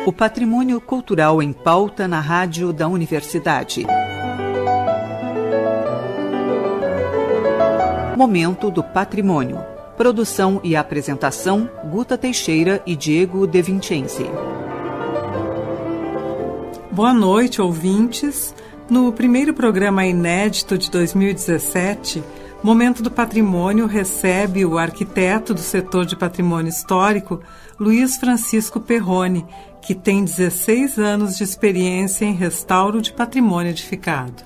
O patrimônio cultural em pauta na rádio da Universidade. Momento do Patrimônio. Produção e apresentação, Guta Teixeira e Diego De Vincenzi. Boa noite, ouvintes. No primeiro programa inédito de 2017, Momento do Patrimônio recebe o arquiteto do setor de patrimônio histórico, Luiz Francisco Perrone, que tem 16 anos de experiência em restauro de patrimônio edificado.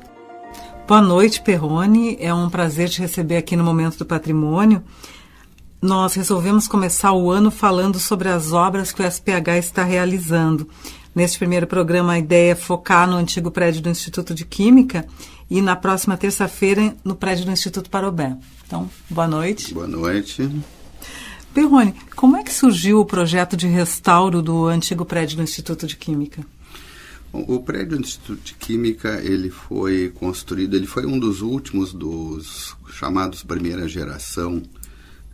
Boa noite, Perrone. É um prazer te receber aqui no Momento do Patrimônio. Nós resolvemos começar o ano falando sobre as obras que o SPH está realizando. Neste primeiro programa, a ideia é focar no antigo prédio do Instituto de Química e na próxima terça-feira no prédio do Instituto Parobé. Então, boa noite. Boa noite. Perrone, como é que surgiu o projeto de restauro do antigo prédio do Instituto de Química? Bom, o prédio do Instituto de Química, ele foi construído, ele foi um dos últimos dos chamados primeira geração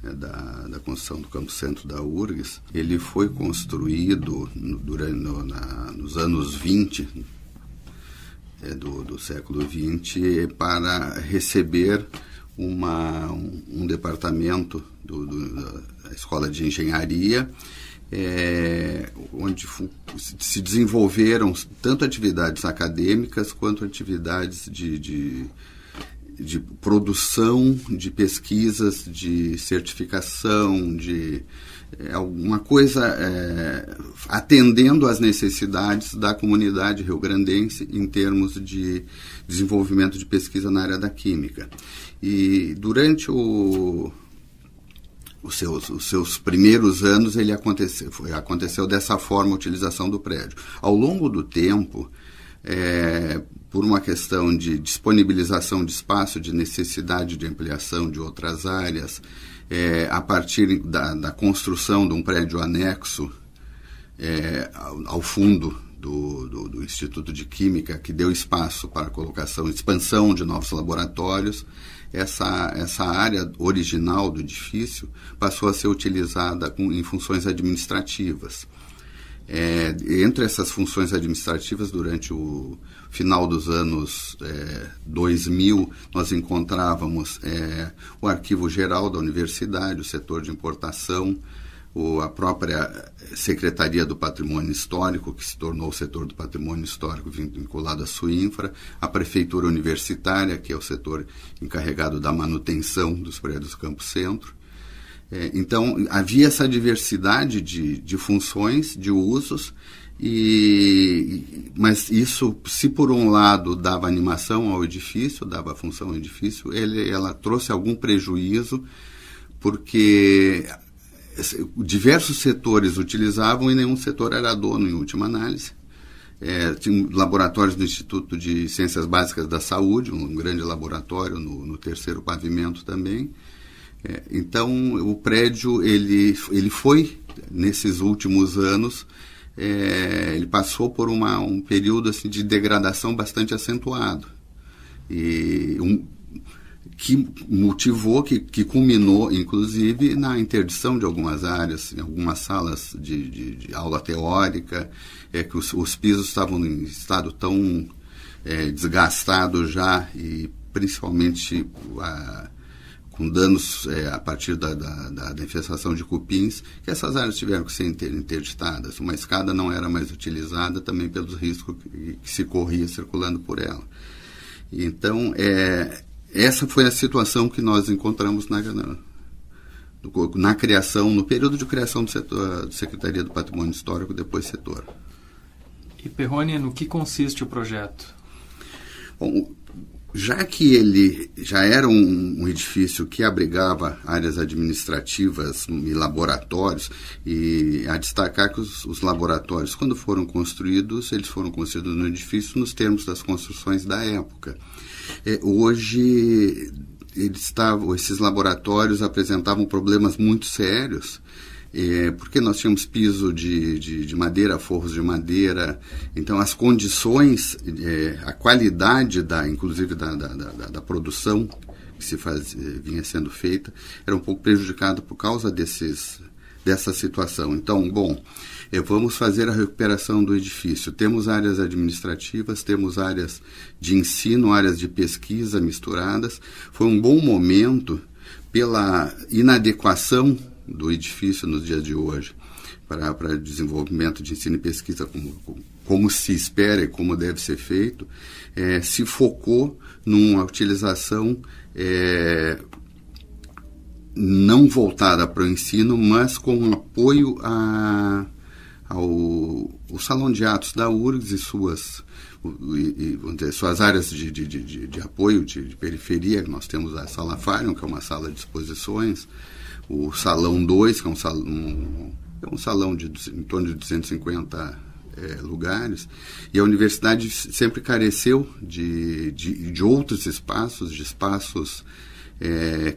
da construção do campo centro da URGS. Ele foi construído nos anos 20 do século XX para receber um departamento da Escola de Engenharia, onde se desenvolveram tanto atividades acadêmicas quanto atividades de produção, de pesquisas, de certificação, de alguma coisa atendendo às necessidades da comunidade rio-grandense em termos de desenvolvimento de pesquisa na área da química. E durante os seus primeiros anos aconteceu dessa forma a utilização do prédio. Ao longo do tempo, por uma questão de disponibilização de espaço, de necessidade de ampliação de outras áreas, a partir da construção de um prédio anexo ao fundo do Instituto de Química, que deu espaço para a colocação, expansão de novos laboratórios, essa área original do edifício passou a ser utilizada em funções administrativas. Entre essas funções administrativas, durante o final dos anos 2000, nós encontrávamos o Arquivo Geral da Universidade, o setor de importação, a própria Secretaria do Patrimônio Histórico, que se tornou o setor do patrimônio histórico vinculado à SUINFRA, a Prefeitura Universitária, que é o setor encarregado da manutenção dos prédios do Campo Centro. Então, havia essa diversidade de funções, de usos, mas isso, se por um lado dava animação ao edifício, dava função ao edifício, ela trouxe algum prejuízo, porque diversos setores utilizavam e nenhum setor era dono, em última análise. Tinha laboratórios do Instituto de Ciências Básicas da Saúde, um grande laboratório no terceiro pavimento também. Então, o prédio, ele foi, nesses últimos anos, ele passou por um período assim, de degradação bastante acentuado. Que motivou, que culminou, inclusive, na interdição de algumas áreas, em algumas salas de aula teórica, que os pisos estavam em estado tão desgastado já, e principalmente com danos a partir da infestação de cupins, que essas áreas tiveram que ser interditadas. Uma escada não era mais utilizada também pelos riscos que se corria circulando por ela. Então, essa foi a situação que nós encontramos na criação, no período de criação do setor, Secretaria do Patrimônio Histórico, depois setor. E, Perrone, no que consiste o projeto? Bom, já que ele já era um edifício que abrigava áreas administrativas e laboratórios, e a destacar que os laboratórios, quando foram construídos, eles foram construídos no edifício nos termos das construções da época. Hoje, esses laboratórios apresentavam problemas muito sérios, porque nós tínhamos piso de madeira, forros de madeira. Então, as condições, a qualidade, inclusive da produção que vinha sendo feita, era um pouco prejudicada por causa dessa situação. Então, vamos fazer a recuperação do edifício. Temos áreas administrativas, temos áreas de ensino, áreas de pesquisa misturadas. Foi um bom momento pela inadequação do edifício nos dias de hoje para desenvolvimento de ensino e pesquisa, como se espera e como deve ser feito, se focou numa utilização não voltada para o ensino, mas com apoio ao Salão de Atos da URGS e suas áreas de apoio de periferia. Nós temos a Sala Farion, que é uma sala de exposições, o Salão 2, que é um salão de em torno de 250 lugares, e a universidade sempre careceu de outros espaços,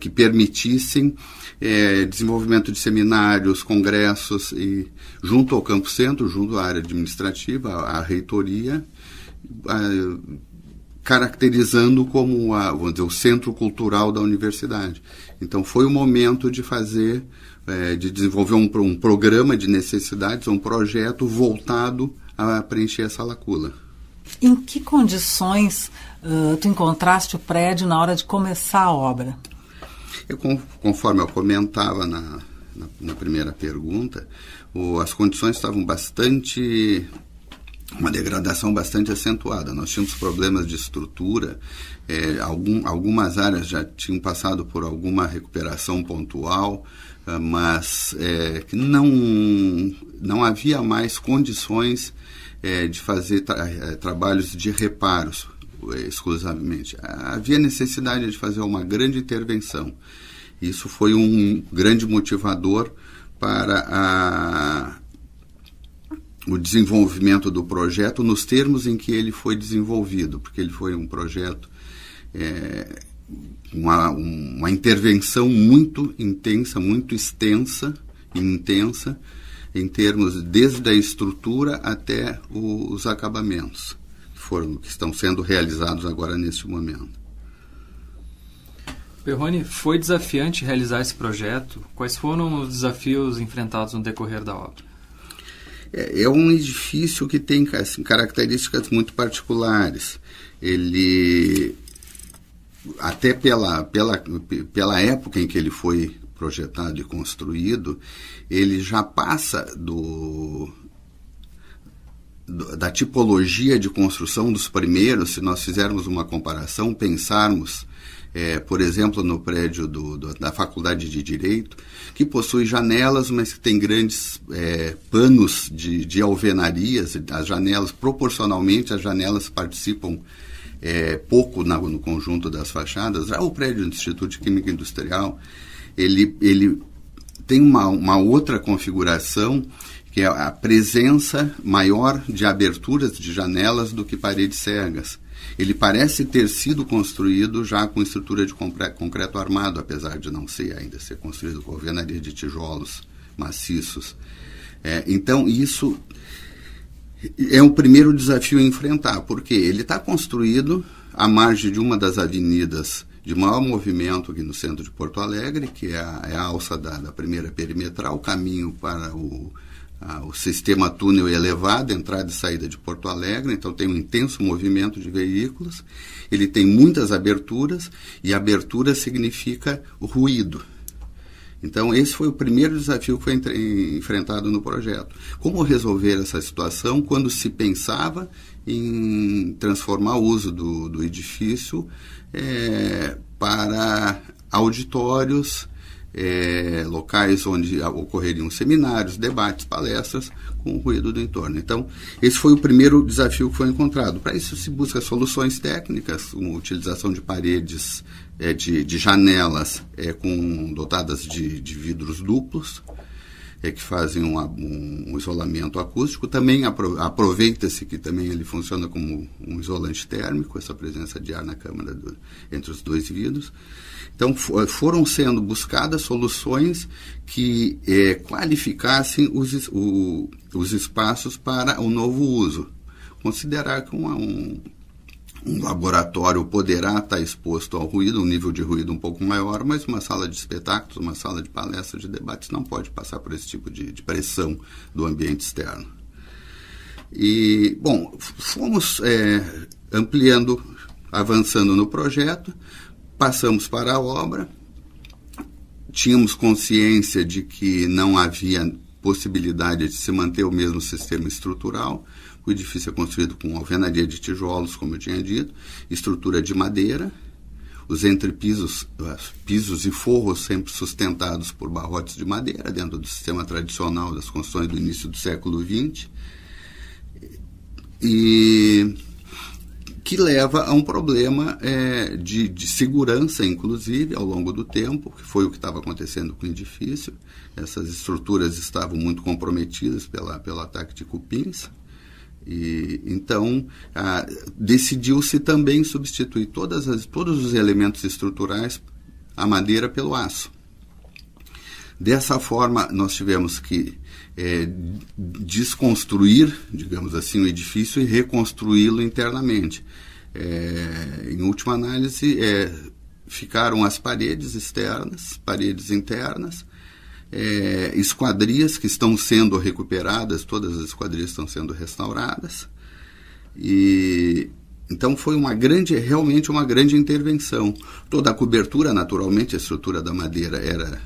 que permitissem desenvolvimento de seminários, congressos, e junto ao Campo Centro, junto à área administrativa, à reitoria, caracterizando como vamos dizer, o centro cultural da universidade. Então foi o momento de fazer, de desenvolver um programa de necessidades, um projeto voltado a preencher essa lacuna. Em que condições tu encontraste o prédio na hora de começar a obra? Conforme eu comentava na primeira pergunta, as condições estavam uma degradação bastante acentuada. Nós tínhamos problemas de estrutura, algumas áreas já tinham passado por alguma recuperação pontual, mas que não havia mais condições de fazer trabalhos de reparos exclusivamente. Havia necessidade de fazer uma grande intervenção. Isso foi um grande motivador para o desenvolvimento do projeto nos termos em que ele foi desenvolvido, porque ele foi um projeto, uma intervenção muito intensa, muito extensa e intensa, em termos desde a estrutura até os acabamentos, que estão sendo realizados agora neste momento. Perrone, foi desafiante realizar esse projeto? Quais foram os desafios enfrentados no decorrer da obra? É um edifício que tem características muito particulares. Ele, até pela época em que ele foi projetado e construído, ele já passa da tipologia de construção dos primeiros. Se nós fizermos uma comparação, pensarmos, por exemplo, no prédio da Faculdade de Direito, que possui janelas, mas que tem grandes panos de alvenarias. As janelas, proporcionalmente, as janelas participam pouco no conjunto das fachadas. Já o prédio do Instituto de Química Industrial, ele tem uma outra configuração, que é a presença maior de aberturas de janelas do que paredes cegas. Ele parece ter sido construído já com estrutura de concreto armado, apesar de não ainda ser construído com alvenaria de tijolos maciços. Então, isso é o primeiro desafio a enfrentar, porque ele está construído à margem de uma das avenidas de maior movimento aqui no centro de Porto Alegre, que é a alça da primeira perimetral, o caminho para o sistema túnel elevado, entrada e saída de Porto Alegre. Então tem um intenso movimento de veículos, ele tem muitas aberturas, e abertura significa ruído. Então esse foi o primeiro desafio que foi enfrentado no projeto. Como resolver essa situação quando se pensava em transformar o uso do edifício para auditórios, locais onde ocorreriam seminários, debates, palestras, com o ruído do entorno. Então, esse foi o primeiro desafio que foi encontrado. Para isso se busca soluções técnicas, com utilização de paredes, de janelas dotadas de vidros duplos, que fazem um isolamento acústico. Também aproveita-se que também ele funciona como um isolante térmico, essa presença de ar na câmara entre os dois vidros. Então, foram sendo buscadas soluções que qualificassem os espaços para o novo uso. Considerar que Um laboratório poderá estar exposto ao ruído, um nível de ruído um pouco maior, mas uma sala de espetáculos, uma sala de palestras, de debates, não pode passar por esse tipo de pressão do ambiente externo. E, bom, fomos ampliando, avançando no projeto, passamos para a obra, tínhamos consciência de que não havia possibilidade de se manter o mesmo sistema estrutural. O edifício é construído com alvenaria de tijolos, como eu tinha dito, estrutura de madeira, os entrepisos, pisos e forros sempre sustentados por barrotes de madeira, dentro do sistema tradicional das construções do início do século XX, e que leva a um problema de segurança, inclusive, ao longo do tempo, que foi o que estava acontecendo com o edifício. Essas estruturas estavam muito comprometidas pelo ataque de cupins. E, então, decidiu-se também substituir todos os elementos estruturais, a madeira, pelo aço. Dessa forma, nós tivemos que desconstruir, digamos assim, o edifício e reconstruí-lo internamente. Em última análise, ficaram as paredes externas, paredes internas, esquadrias que estão sendo recuperadas, todas as esquadrias estão sendo restauradas, e então foi realmente uma grande intervenção. Toda a cobertura, naturalmente, a estrutura da madeira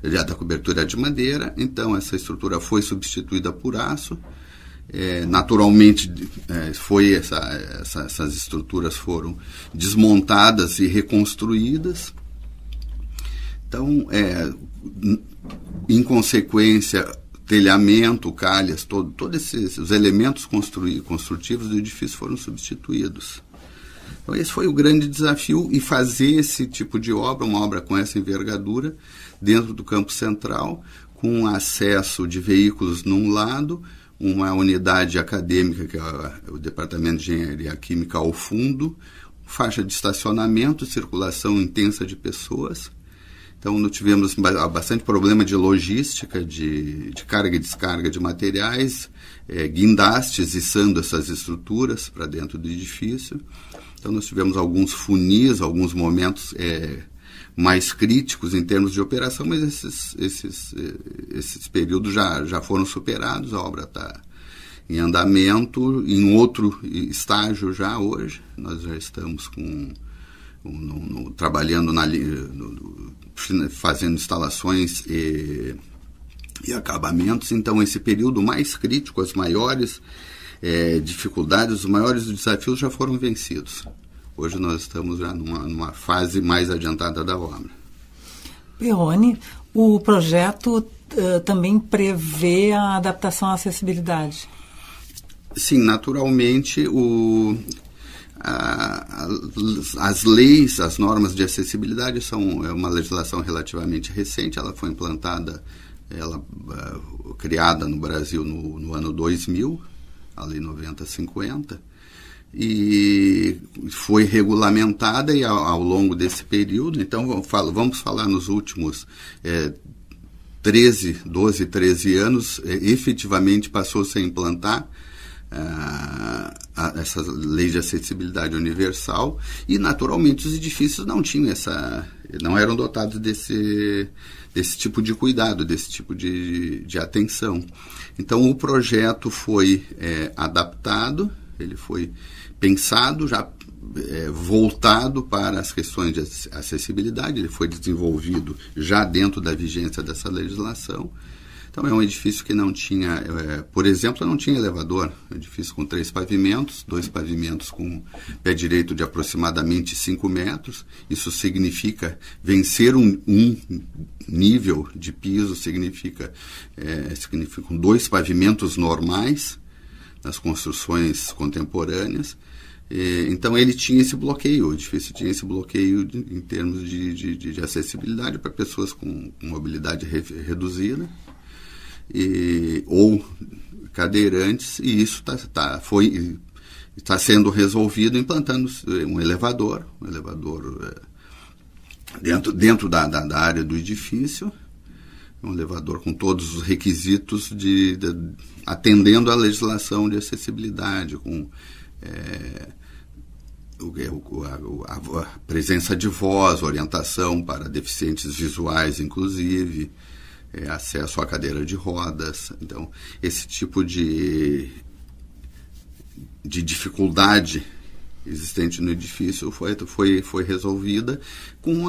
da cobertura de madeira, então essa estrutura foi substituída por aço. Naturalmente, essas estruturas foram desmontadas e reconstruídas. Então, em consequência, telhamento, calhas, todos os elementos construtivos do edifício foram substituídos. Então, esse foi o grande desafio, e fazer esse tipo de obra, uma obra com essa envergadura, dentro do campo central, com acesso de veículos num lado, uma unidade acadêmica, que é o Departamento de Engenharia Química, ao fundo, faixa de estacionamento, circulação intensa de pessoas. Então, nós tivemos bastante problema de logística, de carga e descarga de materiais, guindastes içando essas estruturas para dentro do edifício. Então, nós tivemos alguns funis, alguns momentos mais críticos em termos de operação, mas esses períodos já foram superados, a obra está em andamento, em outro estágio já hoje. Nós já estamos trabalhando fazendo instalações e acabamentos. Então, esse período mais crítico, as maiores dificuldades, os maiores desafios já foram vencidos. Hoje nós estamos já numa fase mais adiantada da obra. Perrone, o projeto também prevê a adaptação à acessibilidade? Sim, naturalmente, as leis, as normas de acessibilidade é uma legislação relativamente recente. Ela foi implantada, criada no Brasil no ano 2000, a Lei 9050, e foi regulamentada ao longo desse período. Então, vamos falar nos últimos 12, 13 anos, efetivamente passou-se a implantar essa lei de acessibilidade universal, e naturalmente os edifícios não eram dotados desse tipo de cuidado, desse tipo de atenção. Então, o projeto foi adaptado, ele foi pensado, já voltado para as questões de acessibilidade, ele foi desenvolvido já dentro da vigência dessa legislação. Então, é um edifício que não tinha, por exemplo, não tinha elevador. Um edifício com 3 pavimentos, 2 pavimentos com pé direito de aproximadamente 5 metros. Isso significa vencer um nível de piso, significam 2 pavimentos normais nas construções contemporâneas. Então, ele tinha esse bloqueio, o edifício tinha esse bloqueio em termos de acessibilidade para pessoas com mobilidade reduzida. Ou cadeirantes, e isso está sendo resolvido implantando um elevador dentro da área do edifício, um elevador com todos os requisitos atendendo à legislação de acessibilidade, com a presença de voz, orientação para deficientes visuais, inclusive, acesso à cadeira de rodas. Então, esse tipo de dificuldade existente no edifício foi resolvida com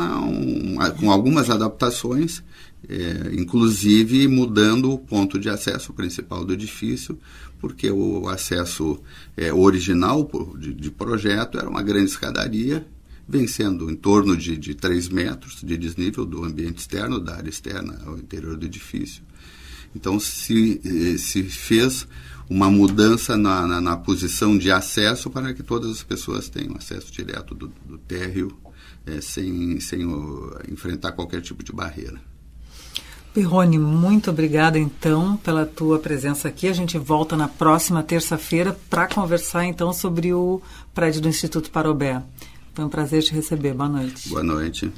algumas adaptações, inclusive mudando o ponto de acesso principal do edifício, porque o acesso original de projeto era uma grande escadaria, vencendo em torno de 3 metros de desnível do ambiente externo, da área externa ao interior do edifício. Então, se fez uma mudança na posição de acesso para que todas as pessoas tenham acesso direto do térreo, sem enfrentar qualquer tipo de barreira. Perrone, muito obrigada, então, pela tua presença aqui. A gente volta na próxima terça-feira para conversar, então, sobre o prédio do Instituto Parobé. Foi um prazer te receber. Boa noite. Boa noite.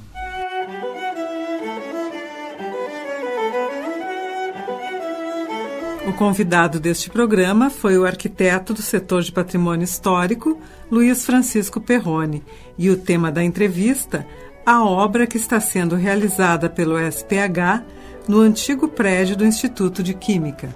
O convidado deste programa foi o arquiteto do setor de patrimônio histórico, Luiz Francisco Perrone, e o tema da entrevista, a obra que está sendo realizada pelo SPH no antigo prédio do Instituto de Química.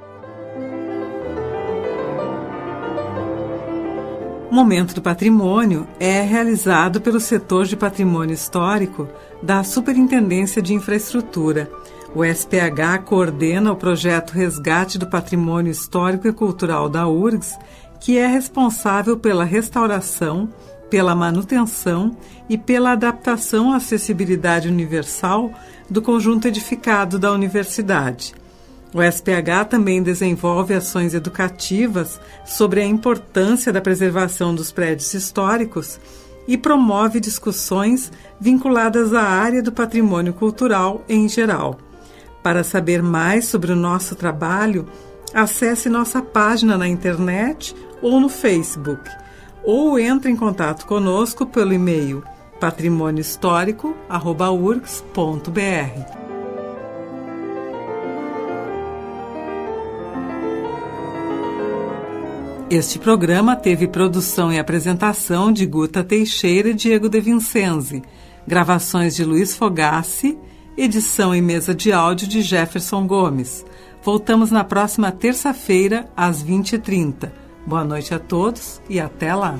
O Momento do Patrimônio é realizado pelo setor de patrimônio histórico da Superintendência de Infraestrutura. O SPH coordena o projeto Resgate do Patrimônio Histórico e Cultural da URGS, que é responsável pela restauração, pela manutenção e pela adaptação à acessibilidade universal do conjunto edificado da universidade. O SPH também desenvolve ações educativas sobre a importância da preservação dos prédios históricos e promove discussões vinculadas à área do patrimônio cultural em geral. Para saber mais sobre o nosso trabalho, acesse nossa página na internet ou no Facebook, ou entre em contato conosco pelo e-mail patrimoniohistórico@urgs.br. Este programa teve produção e apresentação de Guta Teixeira e Diego De Vincenzi, gravações de Luiz Fogassi, edição e mesa de áudio de Jefferson Gomes. Voltamos na próxima terça-feira, às 20h30. Boa noite a todos e até lá!